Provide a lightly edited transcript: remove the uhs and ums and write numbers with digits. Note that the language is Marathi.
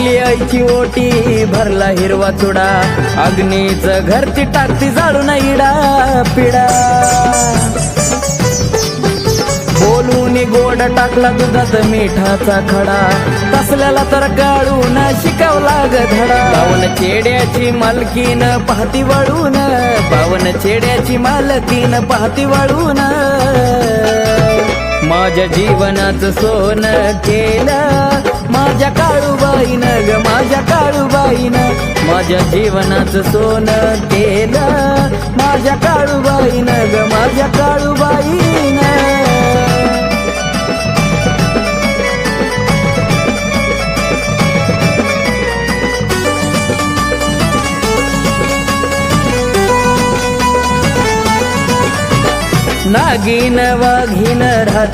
भरली आईची ओटी भरला हिरवा चुडा अग्नीच घरची टाकती जाळून इडा पिडा बोलून गोड टाकला दुधात मिठाचा खडा तसल्याला तर काढून शिकवला ग धडा पावन चेड्याची मालकीन पाहती वळून पावन चेड्याची मालकीन पाहती वळून माझ्या जीवनाचं सोनं केलं माझ्या काळूबाईनं ग माझ्या काळूबाईनं माझ्या जीवनाचं सोनं केलं माझ्या काळूबाईनं ग माझ्या काळूबाईनं नागिन वाघीन राहत